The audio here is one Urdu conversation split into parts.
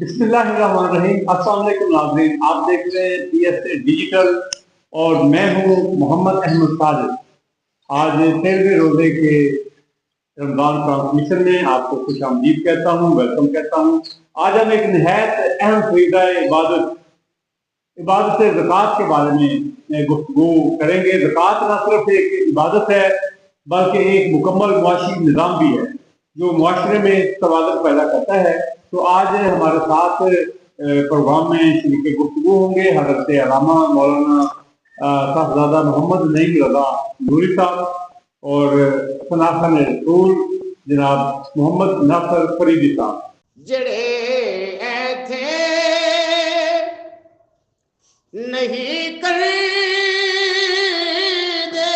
بسم اللہ الرحمن الرحیم۔ السلام علیکم ناظرین، آپ دیکھ رہے ہیں PSA ڈیجیٹل اور میں ہوں محمد احمد صادق۔ آج 13ویں روزے کے رمضان ٹرانسمیشن میں آپ کو خوش آمدید کہتا ہوں، ویلکم کہتا ہوں۔ آج ہم ایک نہایت اہم فریضہ عبادت زکوٰۃ کے بارے میں گفتگو کریں گے۔ زکوٰۃ نہ صرف ایک عبادت ہے بلکہ ایک مکمل معاشی نظام بھی ہے جو معاشرے میں توازن پیدا کرتا ہے۔ تو آج ہمارے ساتھ پروگرام میں شریک گفتگو ہوں گے حضرت علامہ مولانا صاحبزادہ محمد نعیم رضا نوری صاحب اور شناخت رسول جناب محمد ناصر فریدی صاحب۔ جڑے ایتھے نہیں کر دے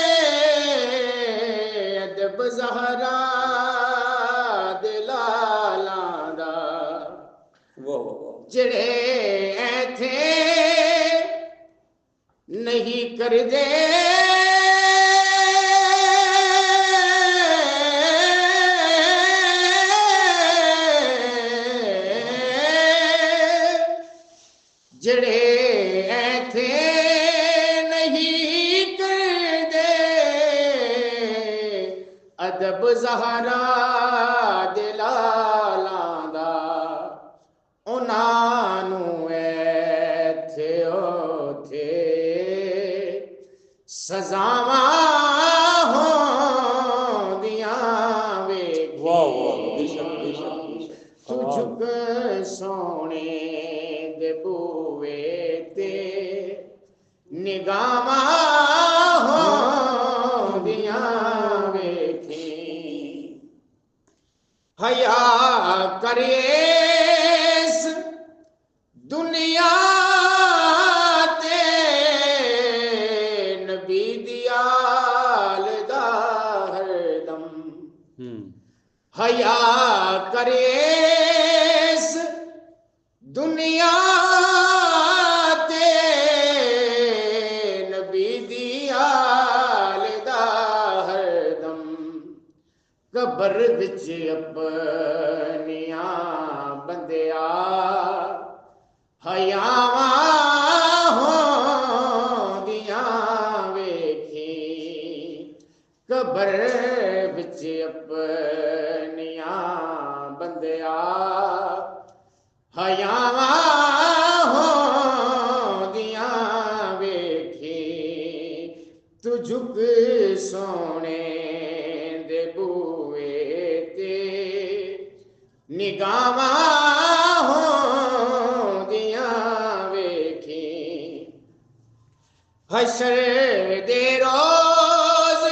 ادب زہرا دلالاں دا، جڑے ایتھے نہیں کر دے جڑے ایتھے نہیں کر دے ادب زہرا دلالاں دا، انہاں نوں ایتھے اوتھے سزاواں ہوندیاں ویکھی، تو جھک سونے دے بوئے تے نگاہاں ہوندیاں ویکھی، حیا کریے اس دنیا تے نبی دی آل دا ہر دم، حیا کریے اس دنیا تے نبی دی آل دا ہر دم، قبر وچ اپنیاں بندیا حیاواں ہوندیاں ویکھی، قبر وچ اپنیاں بندیا حیاواں ہوندیاں ویکھی، تو جھک سونے دے بوئے تے نگاہاں ہوندیاں ویکھی، حشر دے روز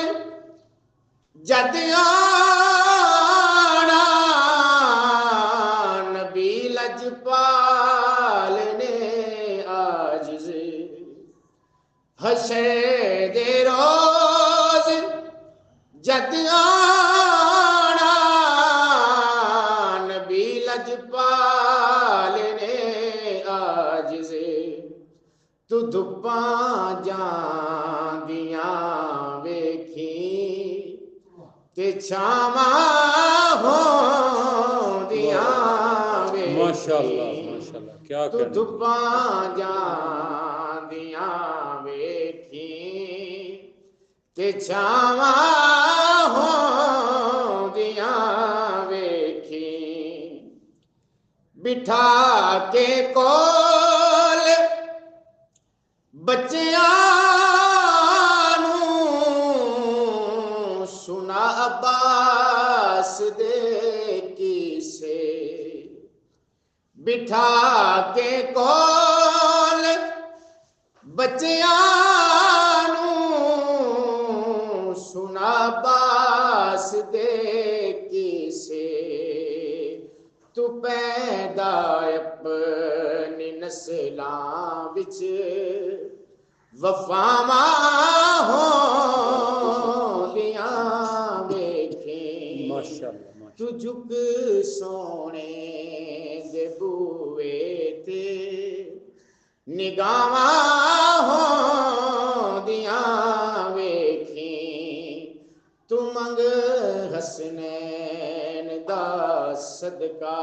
جد آنا نبی لجپال نے عاجز، حشر دے روز جد آنا نبی لجپال نے عاجز، تو دھپاں جاندیاں ویکھی تے چھاواں ہوندیاں ویکھی، ماشاءاللہ ماشاءاللہ کیا تو کہنا، دھپاں جاندیاں ویکھی تے چھاواں ہوندیاں ویکھی، بٹھا کے کول بچیاں نوں سنا عباس دے کیسے، بٹھا کے کول بچیاں نوں سنا عباس دے کیسے، تو پیدا اپنی نسلاں وچ وفاواں ہوندیاں ویکھی، ماشاءاللہ تو جھک سونے دے بوئے تے نگاہاں ہوندیاں ویکھی، تو منگ حسنین دا صدقہ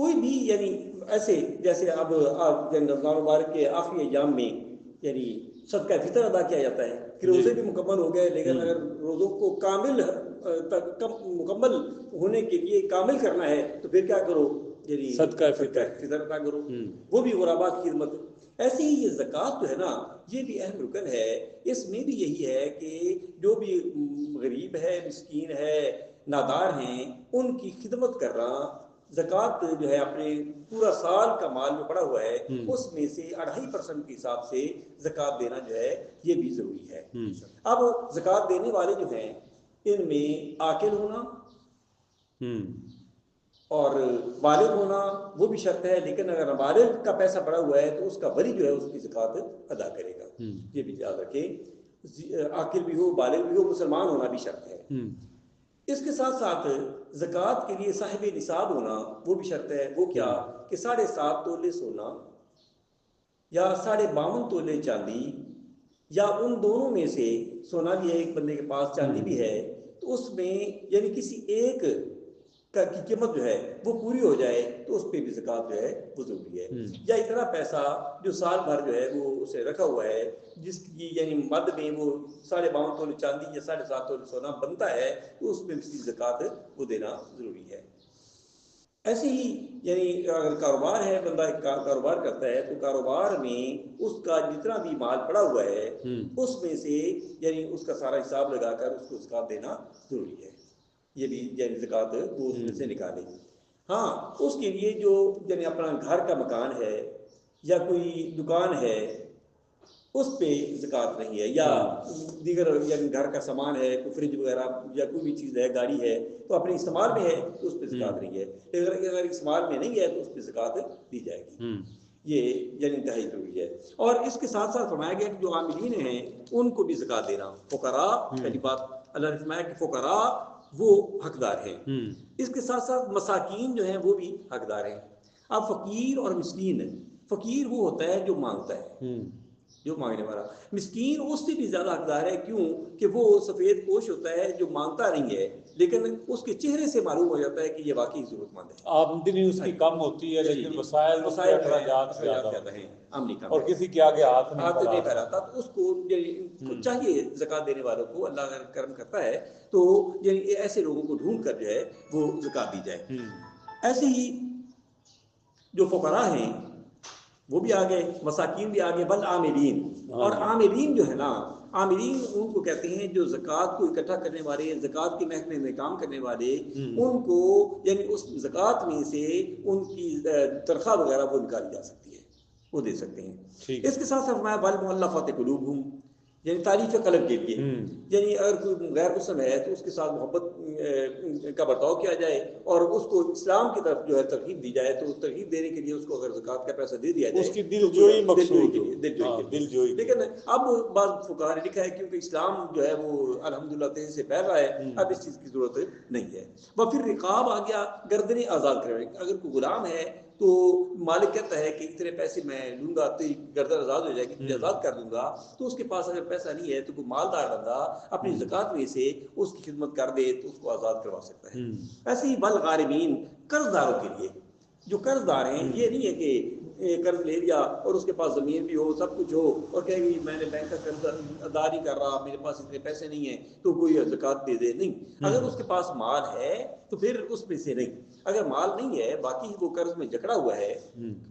کوئی بھی یعنی ایسے جیسے اب رمضان مبارک کے آخری ایام میں یعنی صدقہ فطر ادا کیا جاتا ہے کہ روزے بھی مکمل ہو گئے، لیکن اگر روزوں کو مکمل ہونے کے لیے کامل کرنا ہے تو پھر کیا کرو، یعنی صدقہ فطر ادا کرو، وہ بھی غربا کی خدمت۔ ایسے ہی یہ زکوٰۃ جو ہے نا یہ بھی اہم رکن ہے، اس میں بھی یہی ہے کہ جو بھی غریب ہے، مسکین ہے، نادار ہیں، ان کی خدمت کرنا۔ زکوٰۃ جو ہے اپنے پورا سال کا مال جو پڑا ہوا ہے اس میں سے 2.5% کے حساب سے زکوٰۃ دینا جو ہے یہ بھی ضروری ہے۔ اب زکوٰۃ دینے والے جو ہیں ان میں عاقل ہونا اور بالغ ہونا وہ بھی شرط ہے، لیکن اگر بالغ کا پیسہ پڑا ہوا ہے تو اس کا ولی جو ہے اس کی زکوٰۃ ادا کرے گا، یہ بھی یاد رکھیں۔ عاقل بھی ہو، بالغ بھی ہو، مسلمان ہونا بھی شرط ہے۔ اس کے ساتھ ساتھ زکوٰۃ کے لیے صاحب نصاب ہونا وہ بھی شرط ہے۔ وہ کیا کہ 7.5 تولے سونا یا 52.5 تولے چاندی یا ان دونوں میں سے سونا بھی ہے ایک بندے کے پاس، چاندی بھی ہے، تو اس میں یعنی کسی ایک کی قیمت جو ہے وہ پوری ہو جائے تو اس پہ بھی زکوٰۃ جو ہے وہ ضروری ہے۔ یا اتنا پیسہ جو سال بھر جو ہے وہ اسے رکھا ہوا ہے جس کی یعنی مد میں وہ 52.5 تولے چاندی یا 7.5 تولے سونا بنتا ہے تو اس میں بھی زکوٰۃ وہ دینا ضروری ہے۔ ایسے ہی یعنی اگر کاروبار ہے، بندہ ایک کاروبار کرتا ہے تو کاروبار میں اس کا جتنا بھی مال پڑا ہوا ہے اس میں سے یعنی اس کا سارا حساب لگا کر اس کو زکوٰۃ دینا ضروری ہے، یہ بھی یعنی زکوٰۃ وہ اس میں سے نکالے۔ ہاں اس کے لیے جو یعنی اپنا گھر کا مکان ہے یا کوئی دکان ہے اس پہ زکوٰۃ نہیں ہے، یا دیگر یعنی گھر کا سامان ہے، کوئی فریج وغیرہ یا کوئی بھی چیز ہے، گاڑی ہے تو اپنے استعمال میں ہے تو اس پہ زکوٰۃ نہیں ہے، لیکن اگر استعمال میں نہیں ہے تو اس پہ زکوٰۃ دی جائے گی، یہ یعنی انتہائی ضروری ہے۔ اور اس کے ساتھ ساتھ فرمایا گیا کہ جو عاملین ہیں ان کو بھی زکوٰۃ دینا، فقراء پہلی بات اللہ نے فرمایا کہ فقراء وہ حقدار ہیں، اس کے ساتھ ساتھ مساکین جو ہیں وہ بھی حقدار ہیں۔ اب فقیر اور مسکین، فقیر وہ ہوتا ہے جو مانگتا ہے، جو مانگنے والا، مسکین اس سے بھی زیادہ حقدار ہے، کیوں کہ وہ سفید پوش ہوتا ہے جو مانگتا نہیں ہے لیکن اس کے چہرے سے معلوم ہو جاتا ہے کہ یہ واقعی ضرورت مند ہے، آمدنی اس کی کم ہوتی ہے لیکن وسائل اخراجات زیادہ ہیں، آمدنی کم اور ہے، کسی کے آگے ہاتھ نہیں پھیلاتا، تو اس کو چاہیے زکوٰۃ دینے والوں کو، اللہ اگر کرم کرتا ہے تو یعنی ایسے لوگوں کو ڈھونڈ کر جو ہے وہ زکوٰۃ دی جائے۔ ایسے ہی جو فقراء ہیں وہ بھی آگے، مساکین بھی آگے، بل عاملین، اور عاملین جو ہے نا، عاملین ان کو کہتے ہیں جو زکوٰۃ کو اکٹھا کرنے والے، زکوٰۃ کے محکمے میں کام کرنے والے، ان کو یعنی اس زکوٰۃ میں سے ان کی تنخواہ وغیرہ وہ نکالی جا سکتی ہے، وہ دے سکتے ہیں۔ اس کے ساتھ ساتھ فرمایا والمؤلفۃ قلوبہم، یعنی تعریف قلب کے لیے، یعنی اگر کوئی غیر مسلم ہے تو اس کے ساتھ محبت کا برتاؤ کیا جائے اور اس کو اسلام کی طرف جو ہے ترغیب دی جائے، تو ترغیب دینے کے لیے اس کو اگر زکوٰۃ کا پیسہ دے دیا جائے اس کی دلجوئی مقصود ہو، دلجوئی۔ لیکن اب بعض فقہاء نے لکھا ہے کیونکہ اسلام جو ہے وہ الحمدللہ تیزی سے پھیل رہا ہے، اب اس چیز کی ضرورت نہیں ہے۔ وفر رقاب آ گیا، گردنیں آزاد کرے، اگر کوئی غلام ہے تو مالک کہتا ہے کہ اتنے پیسے میں لوں گا، تیری گردن آزاد ہو جائے گی، تجھے آزاد کر دوں گا، تو اس کے پاس اگر پیسہ نہیں ہے تو کوئی مالدار بندہ اپنی زکوٰۃ میں سے اس کی خدمت کر دے تو اس کو آزاد کروا سکتا ہے۔ ایسے ہی بالغارمین، قرض داروں کے لیے، جو قرض دار ہیں، یہ نہیں ہے کہ قرض لے لیا اور اس کے پاس زمین بھی ہو، سب کچھ ہو، اور کہے گی میں نے بینک کا قرض ادا نہیں کر رہا، میرے پاس اتنے پیسے نہیں ہیں تو کوئی زکوٰۃ دے دے، نہیں۔ اگر اس کے پاس مال ہے تو پھر اس میں سے نہیں، اگر مال نہیں ہے باقی وہ قرض میں جکڑا ہوا ہے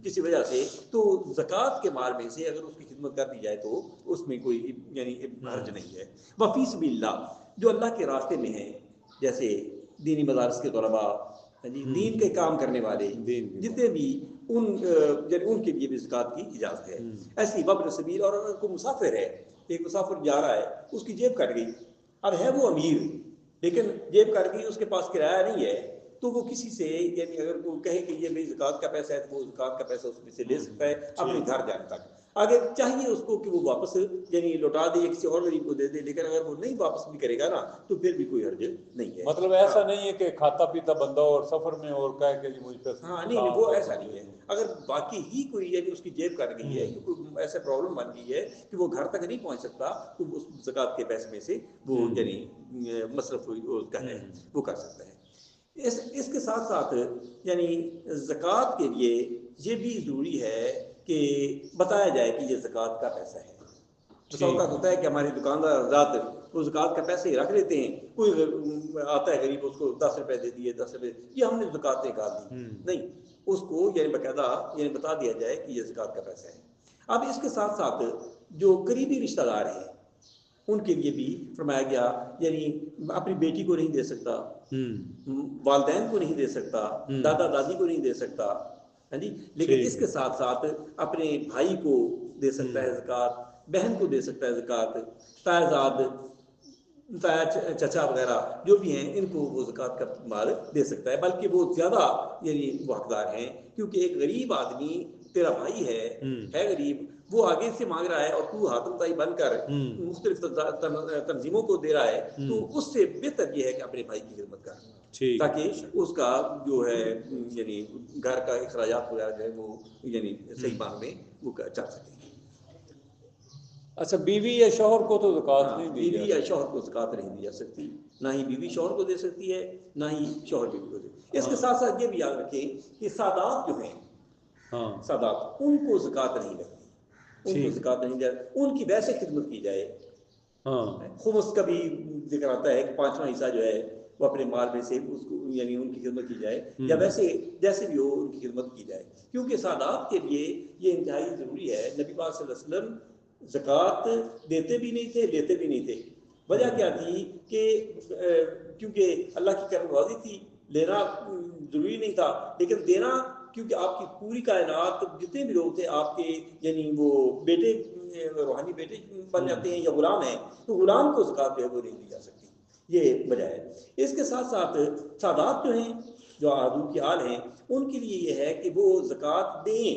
کسی وجہ سے، تو زکوٰۃ کے مال میں سے اگر اس کی خدمت کر دی جائے تو اس میں کوئی یعنی حرج نہیں ہے۔ وفی سبیل اللہ، جو اللہ کے راستے میں ہیں، جیسے دینی مدارس کے طلباء، دین کے کام کرنے والے جتنے بھی، ان کے لیے بھی زکوٰۃ کی اجازت ہے۔ ایسے ہی وابن سبیل، اور اگر کوئی مسافر ہے، ایک مسافر جا رہا ہے، اس کی جیب کٹ گئی، اب ہے وہ امیر لیکن جیب کٹ گئی، اس کے پاس کرایہ نہیں ہے، تو وہ کسی سے یعنی اگر وہ کہے کہ یہ میری زکوٰۃ کا پیسہ ہے تو وہ زکوٰۃ کا پیسہ اس میں سے لے سکتا ہے اپنے گھر جانے تک۔ اگر چاہیے اس کو کہ وہ واپس یعنی لوٹا دے، کسی اور غریب کو دے دے، لیکن اگر وہ نہیں واپس بھی کرے گا نا تو پھر بھی کوئی حرج نہیں ہے۔ مطلب ایسا نہیں ہے کہ کھاتا پیتا بندہ اور سفر میں اور کہے کہ جی مجھ پہ، ہاں نہیں، وہ ایسا نہیں ہے۔ اگر باقی ہی کوئی یعنی اس کی جیب کٹ گئی ہے، کوئی ایسا پرابلم بن گئی ہے کہ وہ گھر تک نہیں پہنچ سکتا، تو اس زکوٰۃ کے پیسے میں سے وہ یعنی مصرف کا ہے وہ کر سکتا ہے۔ اس کے ساتھ ساتھ یعنی زکوٰۃ کے لیے یہ بھی ضروری ہے کہ بتایا جائے کہ یہ زکوٰۃ کا پیسہ ہے۔ بس اوقات ہوتا ہے کہ ہمارے دکاندار حضرات وہ زکوٰۃ کا پیسے ہی رکھ لیتے ہیں، کوئی آتا ہے غریب اس کو 10 روپے دے دیے، 10 روپے، یہ ہم نے زکوٰۃ نکال دی، نہیں، اس کو یعنی باقاعدہ یعنی بتا دیا جائے کہ یہ زکوٰۃ کا پیسہ ہے۔ اب اس کے ساتھ ساتھ جو قریبی رشتہ دار ہیں ان کے لیے بھی فرمایا گیا، یعنی اپنی بیٹی کو نہیں دے سکتا، والدین کو نہیں دے سکتا، دادا دادی کو نہیں دے سکتا، ہاں جی، لیکن اس کے ساتھ ساتھ اپنے بھائی کو دے سکتا ہے زکوٰۃ، بہن کو دے سکتا ہے زکوٰۃ، تائزاد، تایا چچا وغیرہ جو بھی ہیں ان کو وہ زکوٰۃ کا مال دے سکتا ہے، بلکہ وہ زیادہ یعنی وہ حقدار ہیں، کیونکہ ایک غریب آدمی تیرا بھائی ہے غریب، وہ آگے سے مانگ رہا ہے اور تو حاتم طائی بن کر مختلف تنظیموں کو دے رہا ہے، تو اس سے بہتر یہ ہے کہ اپنے بھائی کی خدمت کر، تاکہ اس کا جو ہے یعنی گھر کا اخراجات وغیرہ جو ہے وہ یعنی صحیح معنوں میں وہ چل سکے۔ اچھا، بیوی یا شوہر کو تو زکوٰۃ نہیں دی بیوی یا شوہر کو زکوٰۃ نہیں دی جا سکتی، نہ ہی بیوی شوہر کو دے سکتی ہے، نہ ہی شوہر بیوی کو دے۔ اس کے ساتھ ساتھ یہ بھی یاد رکھیں کہ سادات جو ہیں، سادات، ان کو زکوٰۃ نہیں لگتی، ان کو زکوٰۃ نہیں دی، ان کی ویسے خدمت کی جائے۔ خمس کا بھی ذکر آتا ہے کہ 5واں حصہ جو ہے وہ اپنے مال میں سے اس کو یعنی ان کی خدمت کی جائے، یا ویسے جیسے بھی ہو ان کی خدمت کی جائے، کیونکہ سادات کے لیے یہ انتہائی ضروری ہے۔ نبی پاک صلی اللہ علیہ وسلم زکوٰۃ دیتے بھی نہیں تھے، لیتے بھی نہیں تھے۔ وجہ کیا تھی کہ کیونکہ اللہ کی کرم نوازی تھی، لینا ضروری نہیں تھا، لیکن دینا کیونکہ آپ کی پوری کائنات جتنے بھی لوگ تھے آپ کے یعنی وہ بیٹے روحانی بیٹے بن جاتے ہیں یا غلام ہیں، تو غلام کو زکوٰۃ جو ہے وہ نہیں دی جا سکتی، یہ وجہ ہے۔ اس کے ساتھ ساتھ سادات جو ہیں، جو عادو کی آل ہیں، ان کے لیے یہ ہے کہ وہ زکوٰۃ دیں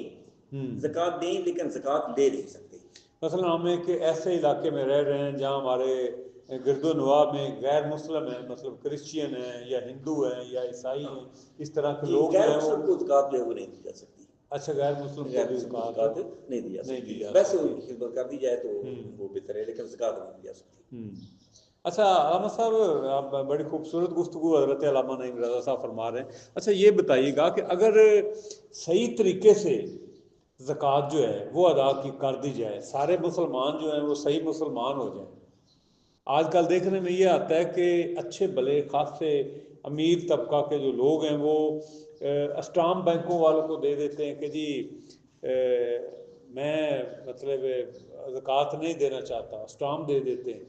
لیکن زکوٰۃ لے نہیں سکتے۔ مثلا ہم ایک ایسے علاقے میں رہ رہے ہیں جہاں ہمارے گرد و نواح میں غیر مسلم ہیں، مطلب کرسچین ہیں یا ہندو ہیں یا عیسائی ہیں، اس طرح کے لوگ غیر مسلم کو زکوٰۃ جو ہے وہ نہیں دی جا سکتی۔ اچھا، غیر مسلم کو بھی زکوٰۃ نہیں دی جا سکتی، ویسے ان کی خدمت کر دی جائے تو وہ بہتر ہے، لیکن زکوٰۃ نہیں دی جا سکتی۔ اچھا علامہ صاحب، آپ بڑی خوبصورت گفتگو حضرت علامہ نعیم رضا صاحب فرما رہے ہیں۔ اچھا یہ بتائیے گا کہ اگر صحیح طریقے سے زکوٰۃ جو ہے وہ ادا کر دی جائے، سارے مسلمان جو ہیں وہ صحیح مسلمان ہو جائیں۔ آج کل دیکھنے میں یہ آتا ہے کہ اچھے بھلے خاصے امیر طبقہ کے جو لوگ ہیں وہ اسٹام بینکوں والوں کو دے دیتے ہیں کہ جی میں مطلب زکوٰۃ نہیں دینا چاہتا، اسٹام دے دیتے ہیں،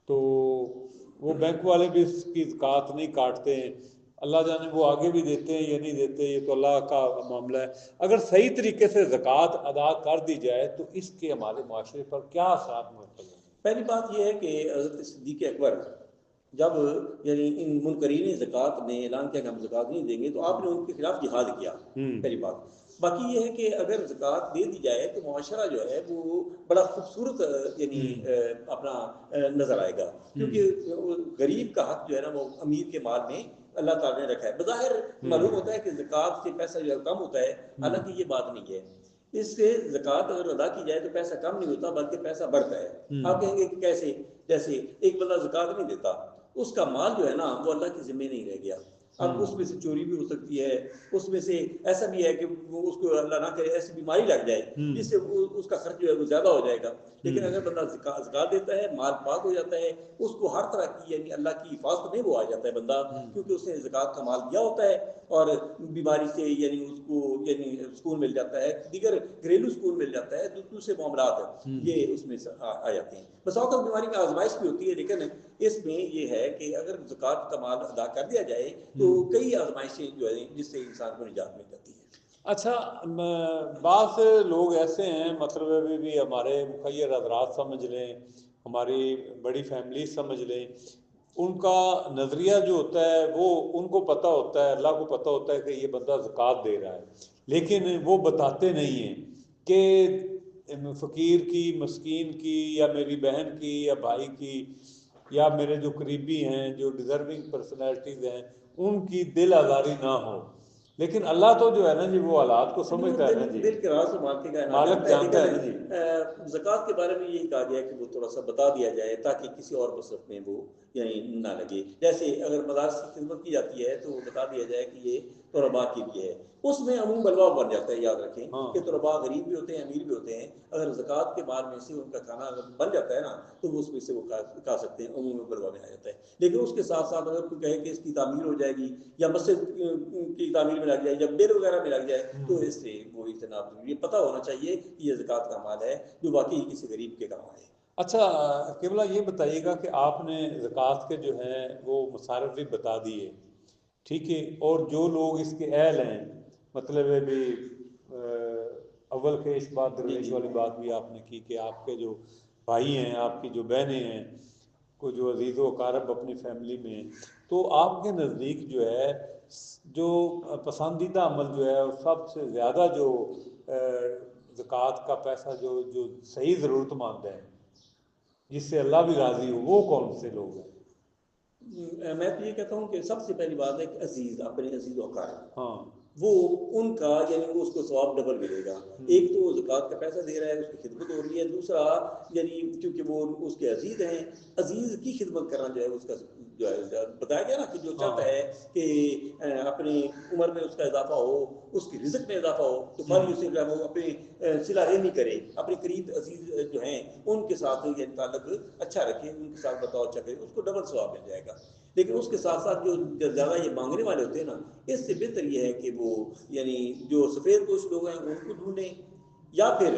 تو وہ بینک والے بھی اس کی زکوٰۃ نہیں کاٹتے ہیں۔ اللہ جانے وہ آگے بھی دیتے ہیں یا نہیں دیتے، یہ تو اللہ کا معاملہ ہے۔ اگر صحیح طریقے سے زکوٰۃ ادا کر دی جائے تو اس کے ہمارے معاشرے پر کیا اثرات مرتب ہیں؟ پہلی بات یہ ہے کہ حضرت صدیق اکبر جب یعنی ان منکرین زکوٰۃ نے اعلان کیا کہ ہم زکوٰۃ نہیں دیں گے، تو آپ نے ان کے خلاف جہاد کیا، پہلی بات۔ باقی یہ ہے کہ اگر زکوٰۃ دے دی جائے تو معاشرہ جو ہے وہ بڑا خوبصورت یعنی اپنا نظر آئے گا، کیونکہ غریب کا حق جو ہے نا وہ امیر کے مال میں اللہ تعالیٰ نے رکھا ہے۔ بظاہر معلوم ہوتا ہے کہ زکوٰۃ سے پیسہ جو ہے کم ہوتا ہے، حالانکہ یہ بات نہیں ہے۔ اس سے زکوٰۃ اگر ادا کی جائے تو پیسہ کم نہیں ہوتا بلکہ پیسہ بڑھتا ہے۔ آپ کہیں گے کہ کیسے؟ جیسے ایک بندہ زکوٰۃ نہیں دیتا، اس کا مال جو ہے نا وہ اللہ کے ذمہ نہیں رہ گیا، اب اس میں سے چوری بھی ہو سکتی ہے، اس میں سے ایسا بھی ہے کہ وہ اس کو اللہ نہ کرے ایسی بیماری لگ جائے جس سے اس کا خرچ جو ہے وہ زیادہ ہو جائے گا۔ لیکن اگر بندہ زکوٰۃ دیتا ہے، مال پاک ہو جاتا ہے، اس کو ہر طرح کی یعنی اللہ کی حفاظت میں وہ آ جاتا ہے بندہ، کیونکہ اس نے زکوٰۃ کا مال دیا ہوتا ہے، اور بیماری سے یعنی اس کو یعنی سکون مل جاتا ہے، دیگر گھریلو سکون مل جاتا ہے، دوسرے معاملات یہ اس میں آ جاتے ہیں۔ بس اوقات بیماری میں آزمائش بھی ہوتی ہے، لیکن اس میں یہ ہے کہ اگر زکوٰۃ کا مال ادا کر دیا جائے تو کئی آزمائشیں جو ہیں جس سے انسان کو نجات مل جاتی ہے۔ اچھا، بعض لوگ ایسے ہیں، مطلب ابھی بھی ہمارے مخیر حضرات سمجھ لیں، ہماری بڑی فیملی سمجھ لیں، ان کا نظریہ جو ہوتا ہے وہ ان کو پتہ ہوتا ہے، اللہ کو پتہ ہوتا ہے کہ یہ بندہ زکوٰۃ دے رہا ہے، لیکن وہ بتاتے نہیں ہیں کہ فقیر کی، مسکین کی، یا میری بہن کی یا بھائی کی، یا میرے جو قریبی ہیں، جو ڈیزرونگ پرسنالٹیز ہیں، ان کی دل آزاری نہ ہو۔ لیکن اللہ تو جو ہے نا جی وہ حالات کو سمجھتا ہے نا جی، دل کے راز و مال کے مالک جانتا ہے نا جی۔ زکوٰۃ کے بارے میں یہی کہا گیا ہے کہ وہ تھوڑا سا بتا دیا جائے تاکہ کسی اور مصرف میں وہ یعنی نہ لگے. جیسے اگر مدارس کی خدمت کی جاتی ہے تو بتا دیا جائے کہ یہ طلباء کے لیے ہے، اس میں عموم بلوا بن جاتا ہے. یاد رکھیں کہ طلباء غریب بھی ہوتے ہیں، امیر بھی ہوتے ہیں. اگر زکوٰۃ کے مال میں سے ان کا کھانا اگر بن جاتا ہے نا تو وہ اس میں سے وہ کھا سکتے ہیں، عموم بلوا میں آ جاتا ہے. لیکن اس کے ساتھ ساتھ اگر کوئی کہے کہ اس کی تعمیر ہو جائے گی یا مسجد کی تعمیر میں لگ جائے یا بیر وغیرہ میں لگ جائے تو اس سے وہ اجتناب ضروری ہے. پتہ ہونا چاہیے کہ یہ زکوٰۃ کا مال ہے جو واقعی کسی غریب کے کام آئے. اچھا قبلہ یہ بتائیے گا کہ آپ نے زکوٰۃ کے جو ہیں وہ مصارف بھی بتا دیے، ٹھیک ہے، اور جو لوگ اس کے اہل ہیں، مطلب ہے بھی اول کے اس بات درویش والی بات بھی آپ نے کی کہ آپ کے جو بھائی ہیں، آپ کی جو بہنیں ہیں، کو جو عزیز و اقارب اپنی فیملی میں ہیں، تو آپ کے نزدیک جو ہے جو پسندیدہ عمل جو ہے اور سب سے زیادہ جو زکوٰۃ کا پیسہ جو صحیح ضرورت مند ہے، جس سے اللہ بھی راضی ہو، وہ کون سے لوگ ہیں؟ میں تو یہ کہتا ہوں کہ سب سے پہلی بات ہے کہ عزیز، اپنے عزیز و اقارب، ہاں وہ ان کا یعنی وہ اس کو ثواب ڈبل ملے گا. ایک تو زکوٰۃ کا پیسہ دے رہا ہے، اس کی خدمت ہو رہی ہے. دوسرا یعنی کیونکہ وہ اس کے عزیز ہیں، عزیز کی خدمت کرنا جو ہے اس کا جو ہے بتایا گیا نا کہ جو چاہتا ہے کہ اپنی عمر میں اس کا اضافہ ہو، اس کی رزق میں اضافہ ہو، تو فوری اسے جو ہے وہ اپنی صلہ رحمی کرے، اپنے قریب عزیز جو ہیں ان کے ساتھ یہ تعلق اچھا رکھے، ان کے ساتھ بتاؤ اچھا کرے، اس کو ڈبل ثواب مل جائے گا. لیکن اس کے ساتھ ساتھ جو زیادہ یہ مانگنے والے ہوتے ہیں نا، اس سے بہتر یہ ہے کہ وہ یعنی جو سفید پوش لوگ ہیں ان کو ڈھونڈیں، یا پھر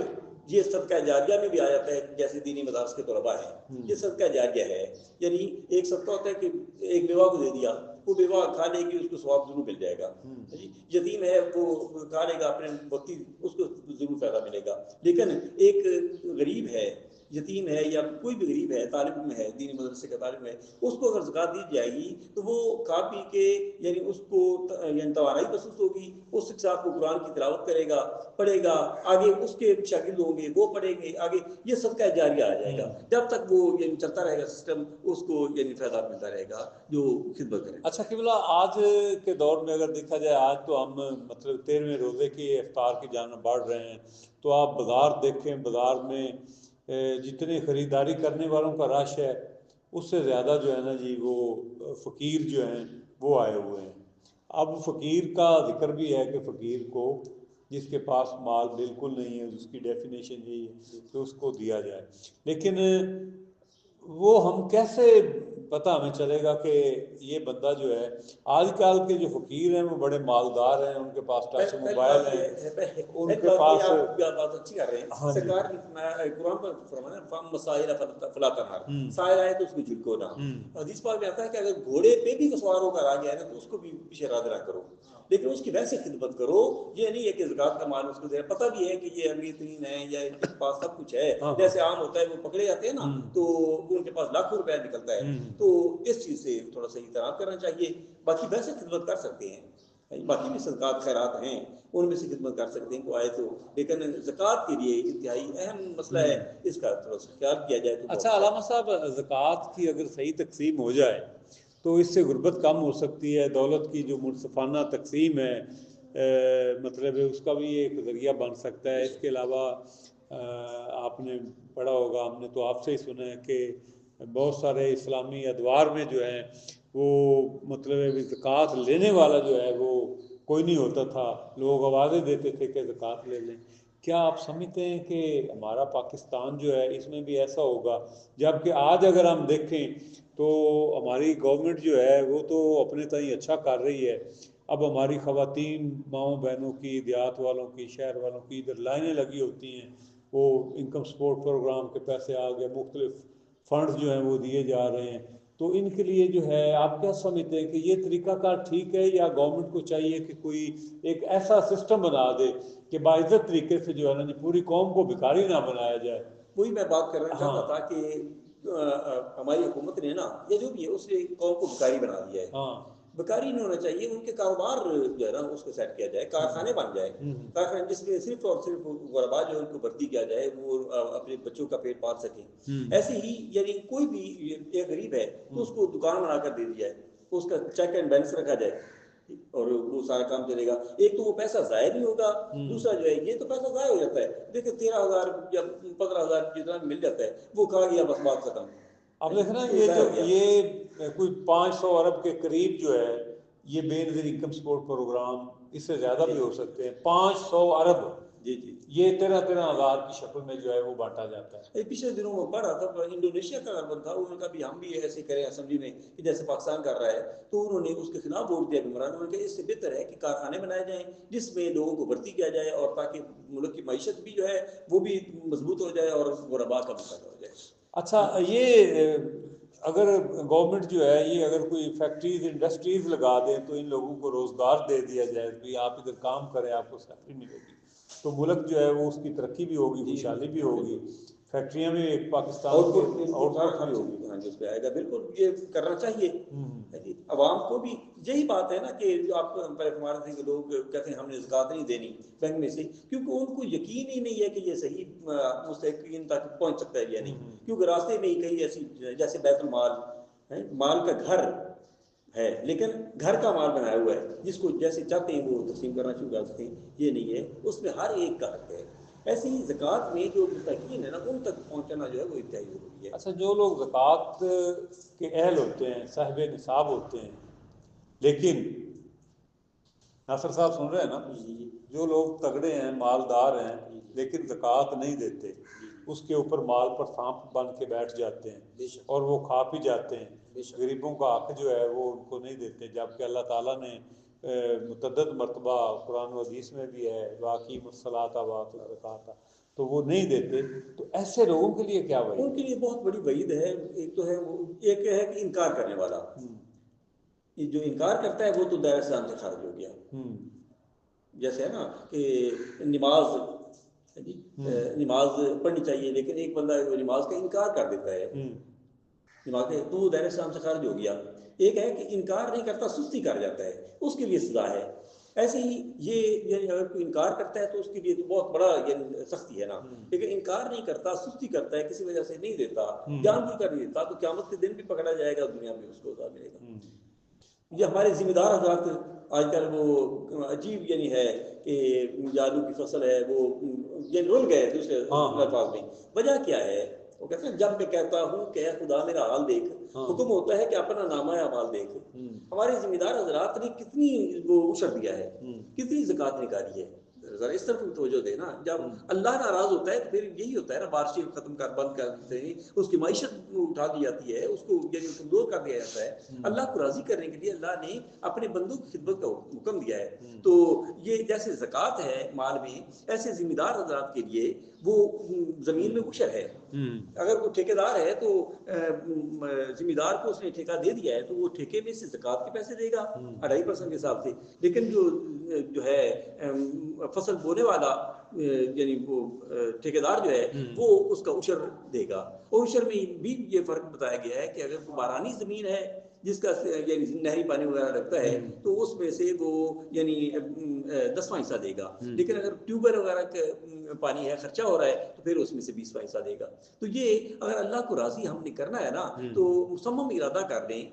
یہ صدقہ جاریہ میں بھی آ جاتا ہے. جیسے دینی مدارس کے طلباء ہیں، یہ صدقہ جاریہ ہے. یعنی ایک صدقہ ہوتا ہے کہ ایک بیوہ کو دے دیا، وہ بیوہ کھا لے گی، اس کو ثواب ضرور مل جائے گا. یتیم ہے وہ کھا لے گا اپنے وقتی، اس کو ضرور فائدہ ملے گا. لیکن ایک غریب ہے، یتیم ہے، یا کوئی بھی غریب ہے، طالب علم ہے، دینی مدرسے کا طالب ہے، اس کو اگر زکوٰۃ دی جائے گی تو وہ کھا پی کے یعنی اس کو یعنی توانائی محسوس ہوگی، اس کے ساتھ وہ قرآن کی تلاوت کرے گا، پڑھے گا، آگے اس کے شاگرد ہوں گے وہ پڑھیں گے، آگے یہ صدقہ جاریہ آ جائے گا. جب تک وہ یعنی چلتا رہے گا سسٹم، اس کو یعنی فائدہ ملتا رہے گا جو خدمت کرے. اچھا قبلہ آج کے دور میں اگر دیکھا جائے، آج تو ہم مطلب 13ویں روزے کی افطار کی جانب بڑھ رہے ہیں، تو آپ بازار دیکھیں، بازار میں جتنے خریداری کرنے والوں کا رش ہے اس سے زیادہ جو ہے نا جی وہ فقیر جو ہیں وہ آئے ہوئے ہیں. اب فقیر کا ذکر بھی ہے کہ فقیر کو جس کے پاس مال بالکل نہیں ہے، اس کی ڈیفینیشن یہی ہے کہ اس کو دیا جائے. لیکن وہ ہم کیسے پتہ ہمیں چلے گا کہ یہ بندہ جو ہے، آج کل کے جو فقیر ہیں وہ بڑے مالدار ہیں، ان کے پاس ٹچ موبائل ہیں، ان کے پاس بات اچھی کر رہے ہیں. ہاں جی، سرکار قرآن پر فرمایا فم مسائل فلا تنہر، سائل آئے تو اس کو جھٹکو نہ. حدیث پاک میں آتا ہے کہ اگر گھوڑے پہ بھی سوار ہو کر آ گیا ہے نا تو اس کو بھی پیچھے رد نہ کرو، لیکن اس کی ویسے خدمت کرو. یہ نہیں ہے کہ زکوٰۃ کا مال اس کو دے، پتہ بھی ہے کہ یہ امیر ترین ہے یا ان کے پاس سب کچھ ہے. جیسے عام ہوتا ہے وہ پکڑے جاتے ہیں نا تو ان کے پاس لاکھوں روپیہ نکلتا ہے، تو اس چیز سے تھوڑا سا احترام کرنا چاہیے. باقی ویسے خدمت کر سکتے ہیں، باقی بھی صدقات خیرات ہیں ان میں سے خدمت کر سکتے ہیں کو آئے تو، لیکن زکوٰۃ کے لیے انتہائی اہم مسئلہ ہے، اس کا تھوڑا سا خیال کیا جائے تو. اچھا علامہ صاحب، زکوٰۃ کی اگر صحیح تقسیم ہو جائے تو اس سے غربت کم ہو سکتی ہے، دولت کی جو منصفانہ تقسیم ہے مطلب اس کا بھی ایک ذریعہ بن سکتا ہے. اس کے علاوہ آپ نے پڑھا ہوگا، ہم نے تو آپ سے ہی سنا ہے کہ بہت سارے اسلامی ادوار میں جو ہیں وہ مطلب زکوٰۃ لینے والا جو ہے وہ کوئی نہیں ہوتا تھا، لوگ آوازیں دیتے تھے کہ زکوٰۃ لے لیں. کیا آپ سمجھتے ہیں کہ ہمارا پاکستان جو ہے اس میں بھی ایسا ہوگا؟ جبکہ آج اگر ہم دیکھیں تو ہماری گورنمنٹ جو ہے وہ تو اپنے تئیں اچھا کر رہی ہے. اب ہماری خواتین ماؤں بہنوں کی، دیہات والوں کی، شہر والوں کی ادھر لائنیں لگی ہوتی ہیں، وہ انکم سپورٹ پروگرام کے پیسے آ گئے، مختلف فنڈز جو ہیں وہ دیے جا رہے ہیں. تو ان کے لیے جو ہے آپ کیا سمجھتے ہیں کہ یہ طریقہ کار ٹھیک ہے، یا گورنمنٹ کو چاہیے کہ کوئی ایک ایسا سسٹم بنا دے کہ باعزت طریقے سے جو ہے نا پوری قوم کو بھکاری نہ بنایا جائے؟ وہی میں بات کرنا چاہتا تھا کہ ہماری حکومت نے نا یہ جو بھی ہے اس نے قوم کو بھکاری بنا دیا ہے. بھکاری نہیں ہونا چاہیے، ان کے کاروبار جو ہے نا اس کو سیٹ کیا جائے، کارخانے بن جائے، کارخانے جس میں صرف اور صرف غربا جو ان کو بھرتی کیا جائے، وہ اپنے بچوں کا پیٹ پال سکیں. ایسے ہی یعنی کوئی بھی ایک غریب ہے تو اس کو دکان بنا کر دے دی جائے، اس کا چیک اینڈ بیلنس رکھا جائے اور وہ سارا کام چلے گا. ایک تو وہ پیسہ ضائع نہیں ہوگا، دوسرا جو ہے یہ تو پیسہ ضائع ہو جاتا ہے. دیکھیں 13,000 یا 15,000 جتنا مل جاتا ہے وہ کھا گیا بس بات ختم. اب دیکھنا یہ کوئی 500 ارب کے قریب جو ہے یہ بے نظیر انکم سپورٹ پروگرام، اس سے زیادہ بھی ہو سکتے ہیں، 500 ارب جی جی یہ 13,000 کی شکل میں جو ہے وہ بانٹا جاتا ہے۔ پچھلے دنوں میں پڑھ رہا تھا انڈونیشیا کا غربت تھا، انہوں نے کہا بھی ہم بھی ایسے کریں اسمبلی میں کہ جیسے پاکستان کر رہا ہے، تو انہوں نے اس کے خلاف ووٹ دیا عمران۔ انہوں نے کہا اس سے بہتر ہے کہ کارخانے بنائے جائیں جس میں لوگوں کو بھرتی کیا جائے، اور تاکہ ملک کی معیشت بھی جو ہے وہ بھی مضبوط ہو جائے اور غربا کا بھی پیدا ہو جائے۔ اچھا، یہ اگر گورنمنٹ جو ہے یہ اگر کوئی فیکٹریز انڈسٹریز لگا دیں تو ان لوگوں کو روزگار دے دیا جائے کہ آپ ادھر کام کریں، آپ کو سیلری ملے گی، تو ملک جو ہے وہ اس کی ترقی بھی ہوگی، خوشحالی بھی ہوگی، فیکٹریاں بھی ایک پاکستان آؤٹ کے پٹ آؤٹ پٹ بھی ہوگی۔ ہاں جی، اس پہ آئے گا، بالکل یہ کرنا چاہیے عوام کو بھی۔ یہی بات ہے نا کہ جو آپ پہلے فرما رہے تھے کہ لوگ کہتے ہیں ہم نے زکوٰۃ نہیں دینی بینک میں سے، کیونکہ ان کو یقین ہی نہیں ہے کہ یہ صحیح مستحقین تک پہنچ سکتا ہے یا نہیں، کیونکہ راستے میں ہی کئی ایسی جیسے بیت المال مال کا گھر ہے لیکن گھر کا مال بنایا ہوا ہے، جس کو جیسے چاہتے ہیں وہ تقسیم کرنا شروع کر سکتے ہیں، یہ نہیں ہے، اس میں ہر ایک کا حق ہے۔ ایسی ہی زکوٰۃ میں جو مستحقین ہے نا ان تک پہنچنا جو ہے وہ انتہائی ضروری ہے۔ اچھا، جو لوگ زکوٰۃ کے اہل ہوتے ہیں، صاحب نصاب ہوتے ہیں، لیکن ناصر صاحب سن رہے ہیں نا، جو لوگ تگڑے ہیں، مالدار ہیں لیکن زکوٰۃ نہیں دیتے، اس کے اوپر مال پر سانپ بن کے بیٹھ جاتے ہیں اور وہ کھا پی جاتے ہیں، غریبوں کا حق جو ہے وہ ان کو نہیں دیتے، جبکہ اللہ تعالیٰ نے متعدد مرتبہ قرآن و حدیث میں بھی ہے واقعی الصلاۃ وآتوا الزکوٰۃ، تو وہ نہیں دیتے، تو ایسے لوگوں کے لیے کیا وعید ان کے لیے بہت بڑی وعید ہے۔ ایک تو ہے وہ ایک ہے کہ انکار کرنے والا، یہ جو انکار کرتا ہے وہ تو دائرہ اسلام سے خارج ہو گیا۔ جیسے ہے نا کہ نماز پڑھنی چاہیے لیکن ایک بندہ وہ نماز کا انکار کر دیتا ہے، نماز کے تو وہ دائرہ اسلام سے خارج ہو گیا۔ ایک ہے کہ انکار نہیں کرتا، سستی کر جاتا ہے، اس کے لیے سزا ہے۔ ایسے ہی یہ یعنی اگر کوئی انکار کرتا ہے تو اس کے لیے تو بہت بڑا یعنی سختی ہے نا، لیکن انکار نہیں کرتا، سستی کرتا ہے، کسی وجہ سے نہیں دیتا، جان بوجھ کر نہیں دیتا، تو قیامت کے دن بھی پکڑا جائے گا، دنیا میں اس کو عذاب ملے گا۔ یہ ہمارے ذمہ دار حضرات آج کل وہ عجیب یعنی ہے کہ آلو کی فصل ہے وہ یعنی رول گئے دوسرے الفاظ میں، وجہ کیا ہے؟ وہ کہتے ہیں جب میں کہتا ہوں کہ اے خدا میرا حال دیکھ، حکم ہوتا ہے کہ اپنا نامہ اعمال دیکھ۔ ہمارے ذمہ دار حضرات نے کتنی وہ عشر دیا ہے، کتنی زکوٰۃ نکالی ہے، ذرا اس طرف توجہ دے نا۔ جب اللہ ناراض ہوتا ہے تو پھر یہی ہوتا ہے نا، بارشیں ختم کر بند کر دیتے ہیں، اس کی معیشت اٹھا دی جاتی ہے، اس کو یعنی کمزور کر دیا جاتا ہے۔ اللہ کو راضی کرنے کے لیے اللہ نے اپنے بندوں کی خدمت کا حکم دیا ہے، تو یہ جیسے زکوٰۃ ہے مال میں، ایسے ذمہ دار حضرات کے لیے وہ زمین میں عشر ہے۔ اگر کوئی ٹھیکیدار ہے تو ذمہ دار کو اس نے ٹھیکہ دے دیا ہے تو وہ ٹھیکے میں سے زکوٰۃ کے پیسے دے گا 2.5% کے حساب سے، لیکن جو ہے فصل بونے والا یعنی وہ ٹھیکیدار جو ہے وہ اس کا عشر دے گا۔ اور عشر میں بھی یہ فرق بتایا گیا ہے کہ اگر کوئی بارانی زمین ہے جس کا یعنی نہری پانی وغیرہ لگتا ہے تو اس میں سے وہ یعنی 10واں حصہ دے گا، لیکن اگر ٹیوب ویل وغیرہ کا پانی ہے، خرچہ ہو رہا ہے، تو پھر اس میں سے 20واں حصہ دے گا۔ تو یہ اگر اللہ کو راضی ہم نے کرنا ہے نا تو مصمم ارادہ کر دیں،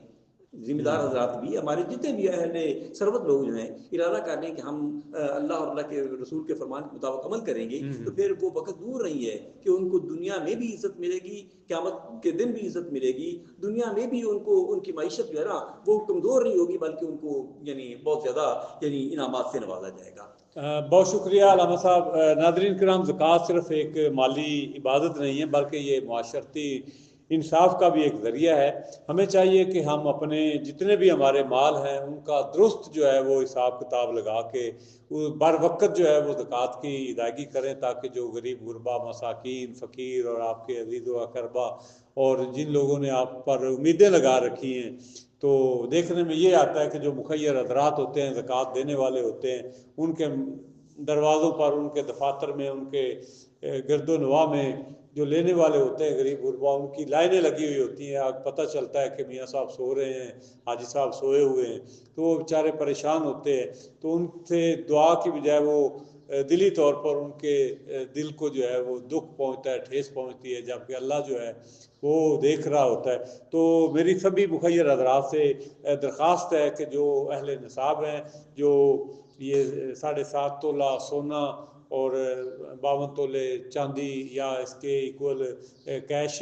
ذمہ دار حضرات بھی، ہمارے جتنے بھی اہل ثروت لوگ جو ہیں، ارادہ کر لیں کہ ہم اللہ اور اللہ کے رسول کے فرمان کے مطابق عمل کریں گے، تو پھر وہ وقت دور نہیں ہے کہ ان کو دنیا میں بھی عزت ملے گی، قیامت کے دن بھی عزت ملے گی، دنیا میں بھی ان کو ان کی معیشت جو ہے نا وہ کمزور نہیں ہوگی، بلکہ ان کو یعنی بہت زیادہ یعنی انعامات سے نوازا جائے گا۔ بہت شکریہ علامہ صاحب۔ ناظرین کرام، زکوٰۃ صرف ایک مالی عبادت نہیں ہے بلکہ یہ معاشرتی انصاف کا بھی ایک ذریعہ ہے۔ ہمیں چاہیے کہ ہم اپنے جتنے بھی ہمارے مال ہیں ان کا درست جو ہے وہ حساب کتاب لگا کے بر وقت جو ہے وہ زکوٰۃ کی ادائیگی کریں، تاکہ جو غریب غربا، مساکین، فقیر اور آپ کے عزیز و اقربا اور جن لوگوں نے آپ پر امیدیں لگا رکھی ہیں، تو دیکھنے میں یہ آتا ہے کہ جو مخیر حضرات ہوتے ہیں، زکوٰۃ دینے والے ہوتے ہیں، ان کے دروازوں پر، ان کے دفاتر میں، ان کے گرد و نواح میں جو لینے والے ہوتے ہیں غریب غربا، ان کی لائنیں لگی ہوئی ہوتی ہیں۔ پتہ چلتا ہے کہ میاں صاحب سو رہے ہیں، حاجی صاحب سوئے ہوئے ہیں، تو وہ بیچارے پریشان ہوتے ہیں، تو ان سے دعا کی بجائے وہ دلی طور پر ان کے دل کو جو ہے وہ دکھ پہنچتا ہے، ٹھیس پہنچتی ہے، جبکہ اللہ جو ہے وہ دیکھ رہا ہوتا ہے۔ تو میری سبھی مخیر حضرات سے درخواست ہے کہ جو اہل نصاب ہیں، جو یہ 7.5 تولہ سونا اور 52 تولے چاندی یا اس کے ایکول کیش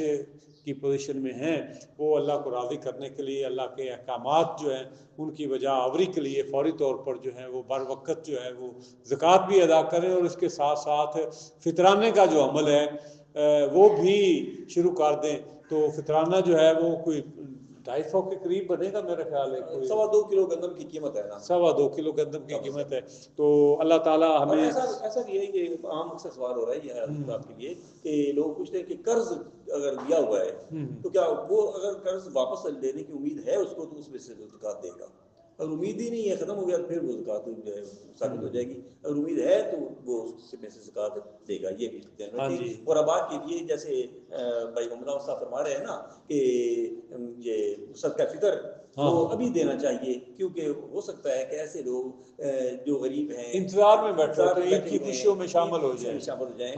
کی پوزیشن میں ہیں وہ اللہ کو راضی کرنے کے لیے اللہ کے احکامات جو ہیں ان کی بجا آوری کے لیے فوری طور پر جو ہے وہ بر وقت جو ہے وہ زکوٰۃ بھی ادا کریں اور اس کے ساتھ ساتھ فطرانے کا جو عمل ہے وہ بھی شروع کر دیں. تو فطرانہ جو ہے وہ کوئی 250 کے قریب بنے گا میرا خیال ہے, 2.25 کلو گندم کی قیمت ہے نا, 2.25 کلو گندم کی قیمت ہے. تو اللہ تعالیٰ ہمیں ایسا بھی ہے کہ عام اکثر سوال ہو رہا ہے یہ آپ کے لیے کہ لوگ پوچھتے ہیں کہ قرض اگر لیا ہوا ہے تو کیا وہ اگر قرض واپس لینے کی امید ہے اس کو تو اس میں سے زکوٰۃ دے گا, اگر امید ہی نہیں ہے ختم ہو گیا پھر وہ زکوٰۃ جو ہے ثابت ہو جائے گی, اگر امید ہے تو وہ اس میں سے زکوٰۃ دے گا. یہ بھی دھیان رکھیے. اور اب آپ کے لیے جیسے بھائی محمد صاحب فرما رہے ہیں نا کہ یہ صدقہ فطر وہ ابھی دینا چاہیے, کیونکہ ہو سکتا ہے کہ ایسے لوگ جو غریب ہیں انتظار میں بیٹھے تو عید کی خوشیوں میں شامل ہو جائیں.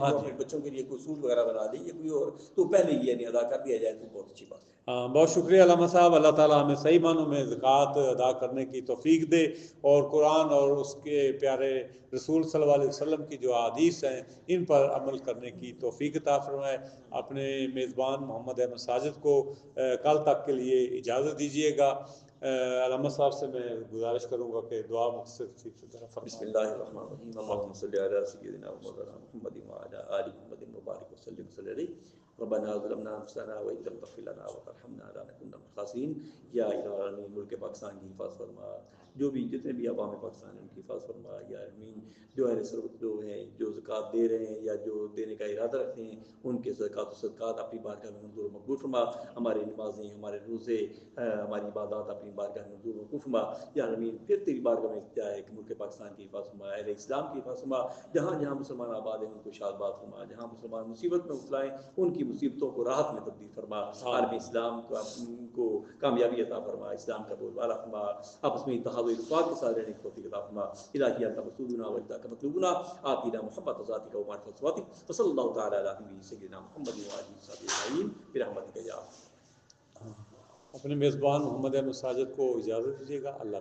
وہ اپنے بچوں کے لیے کوئی سوٹ وغیرہ بنا دیں یا کوئی اور, تو پہلے یہ نہیں ادا کر دیا جائے تو بہت اچھی بات ہے. بہت شکریہ علامہ صاحب. اللہ تعالیٰ ہمیں صحیح معنوں میں زکوٰۃ ادا کرنے کی توفیق دے اور قرآن اور اس کے پیارے رسول صلی اللہ علیہ وسلم کی جو احادیث ہیں ان پر عمل کرنے کی توفیق عطا فرمائے. اپنے میزبان محمد احمد ساجد کو کل تک کے لیے اجازت دیجیے گا. علامہ صاحب سے میں گزارش کروں گا کہ دعا مختصر سی طرف فرمائیں. بسم اللہ الرحمن الرحیم. اللہم صلی علی سیدنا محمد وعلی آل محمد وبارک وسلم صلی علیہ. ربنا ظلمنا انفسنا وان لم تغفر لنا وترحمنا لنكن من الخاسرین. یا الہ العالمین ملک پاکستان کی حفاظت فرما, جو بھی جتنے بھی عوام پاکستان ہیں ان کی حفاظت فرما. یا امین. جو اہل ثروت لوگ ہیں جو زکوٰۃ دے رہے ہیں یا جو دینے کا ارادہ رکھتے ہیں ان کے زکوٰۃ و صدقات اپنی بارگاہ میں منظور و مقبول فرما. ہمارے نمازیں, ہمارے روزے, ہماری عبادات اپنی بارگاہ میں منظور و مقبول فرما. یا امین. پھر تیری بارگاہ میں کیا ہے کہ ملک پاکستان کی حفاظت فرما, اہل اسلام کی حفاظت فرما. جہاں جہاں مسلمان آباد ہیں ان کو شاد باد فرما. جہاں مسلمان مصیبت میں مبتلا ہیں ان کی مصیبتوں کو راحت میں تبدیل فرما. عالم اسلام کو کامیابی عطا فرما, اسلام کا بول بالا فرما. آپس میں اتحاد و اتفاق کے ساتھ رہنے کی توفیق عطا فرما. الہی انت مسعودنا و انت مطلوبنا آتنا محبت ذاتک و معرفت صفاتک وصلی اللہ تعالی علی نبی سیدنا محمد و آلہ وصحبہ اجمعین برحمتک یا. اپنے میزبان محمد احمد ساجد کو اجازت دیجیے گا. اللہ